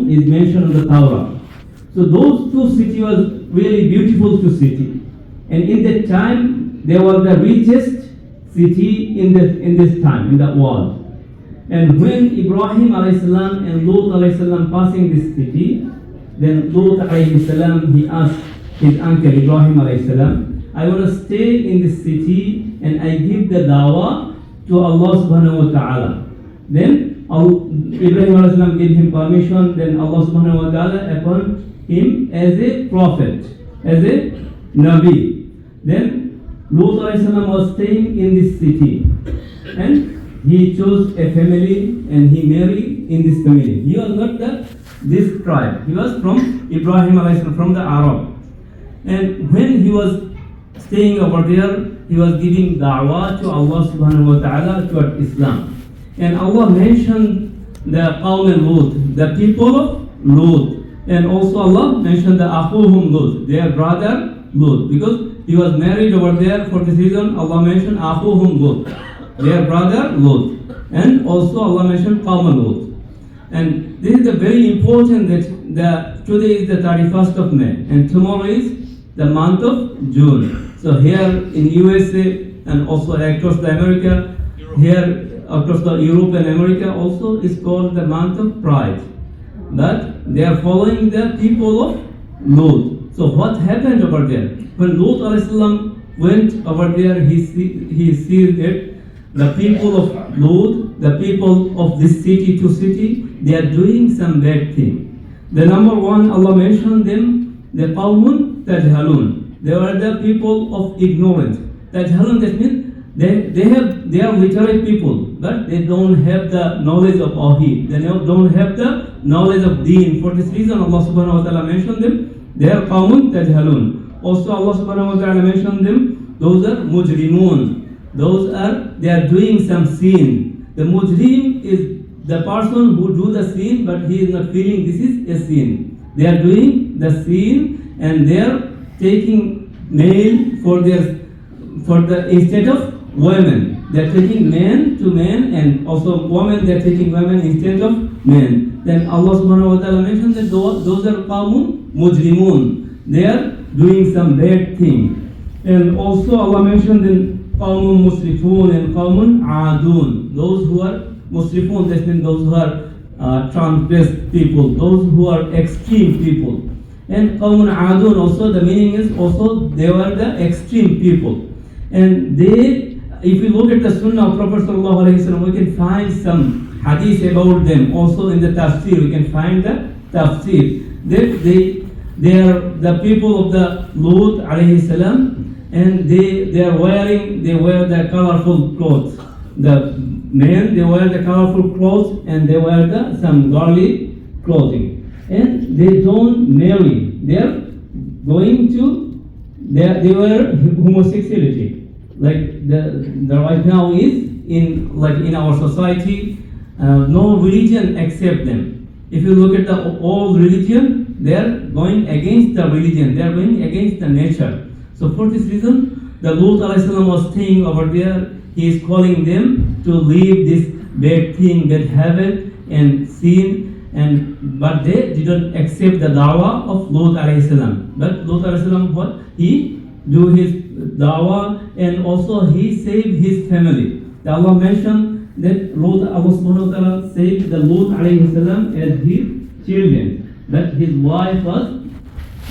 Qom is mentioned in the Torah. So those two cities was really beautiful two city. And in that time, they were the richest city in this time, in the world. And when Ibrahim alayhi salam and Lut alayhi salam passing this city, then Lut alayhi salam, he asked his uncle Ibrahim alayhi salam, I want to stay in this city and I give the dawah to Allah subhanahu wa ta'ala. Then Ibrahim alayhi salam gave him permission, then Allah subhanahu wa ta'ala appointed him as a prophet, as a Nabi. Then Lut alayhi salam was staying in this city and he chose a family and he married in this family. He was not this tribe. He was from Ibrahim alayhi salam, from the Arab. And when he was staying over there, he was giving da'wah to Allah subhanahu wa ta'ala toward Islam. And Allah mentioned the Qawm al-Lut, the people of Lut. And also Allah mentioned the Akhuhum Lut, their brother Lut. Because he was married over there, for this reason Allah mentioned Akhuhum Lut, their brother Lut. And also Allah mentioned Qawm al-Lut. And this is the very important that today is the 31st of May and tomorrow is the month of June. So here in USA and also across the America, here across the Europe and America also is called the month of Pride. But they are following the people of Lut. So what happened over there? When Lut alayhi salam went over there, he sees that the people of Lut, the people of this city to city, they are doing some bad thing. The number one, Allah mentioned them, the Qawmun Tajhalun. They are the people of ignorance. Tajhalun, that means they are literate people, but they don't have the knowledge of Tawheed. They don't have the knowledge of Deen. For this reason, Allah subhanahu wa ta'ala mentioned them. They are Qawmun Tajhalun. Also, Allah subhanahu wa ta'ala mentioned them. Those are Mujrimun. They are doing some sin. The Mujrim is the person who do the sin, but he is not feeling this is a sin. They are doing the sin and they are taking male for the instead of women. They are taking men to men, and also women, they are taking women instead of men. Then Allah subhanahu wa ta'ala mentioned that those are Qawmun Mujrimun. They are doing some bad thing. And also Allah mentioned in Qawmun Musrifun and Qawmun Adun. Those who are Musrifun, that means those who are transgressed people, those who are extreme people. And Qawmun Adun also, the meaning is also they were the extreme people. And they, if we look at the Sunnah of Prophet sallallahu alaihi wasallam, we can find some hadith about them. Also in the tafsir, we can find the tafsir. They are the people of the Lut alayhi salam, and they wear the colorful clothes. The men, they wear the colorful clothes and they wear some girly clothing. And they don't marry. They are going to, they wear homosexuality. Like the right now is in our society, no religion accept them. If you look at the old religion, they are going against the religion. They are going against the nature. So for this reason, the Lut alayhi salam was staying over there. He is calling them to leave this bad thing, bad habit and sin. But they didn't accept the dawah of Lut alayhi salam. But Lut alayhi salam, what? He do his dawah and also he saved his family. Allah mentioned that Allah subhanahu wa ta'ala saved the Lut alayhi salam as his children. But his wife was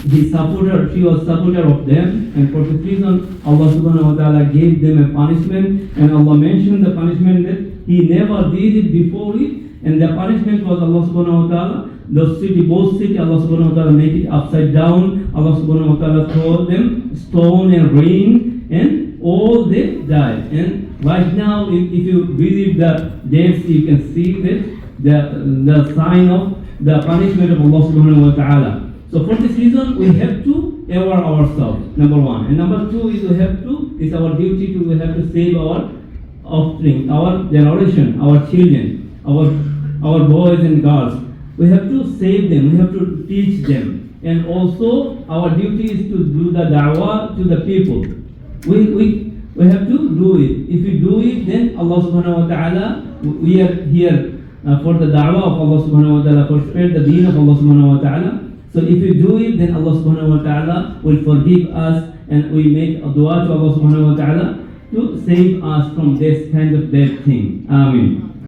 she was supporter of them, and for this reason Allah subhanahu wa ta'ala gave them a punishment, and Allah mentioned the punishment that he never did it before it, and the punishment was Allah subhanahu wa ta'ala, both city, Allah subhanahu wa ta'ala make it upside down, Allah subhanahu wa ta'ala throw them stone and rain, and all they died. And right now if you visit the deaths, you can see that the sign of the punishment of Allah subhanahu wa ta'ala. So for this reason, we have to aware ourselves, number one. And number two is it's our duty we have to save our offspring, our generation, our children, our boys and girls. We have to save them, we have to teach them. And also, our duty is to do the da'wah to the people. We have to do it. If we do it, then Allah subhanahu wa ta'ala, we are here for the da'wah of Allah subhanahu wa ta'ala, for spread the deen of Allah subhanahu wa ta'ala. So if we do it, then Allah subhanahu wa ta'ala will forgive us, and we make a dua to Allah subhanahu wa ta'ala to save us from this kind of bad thing. Amen.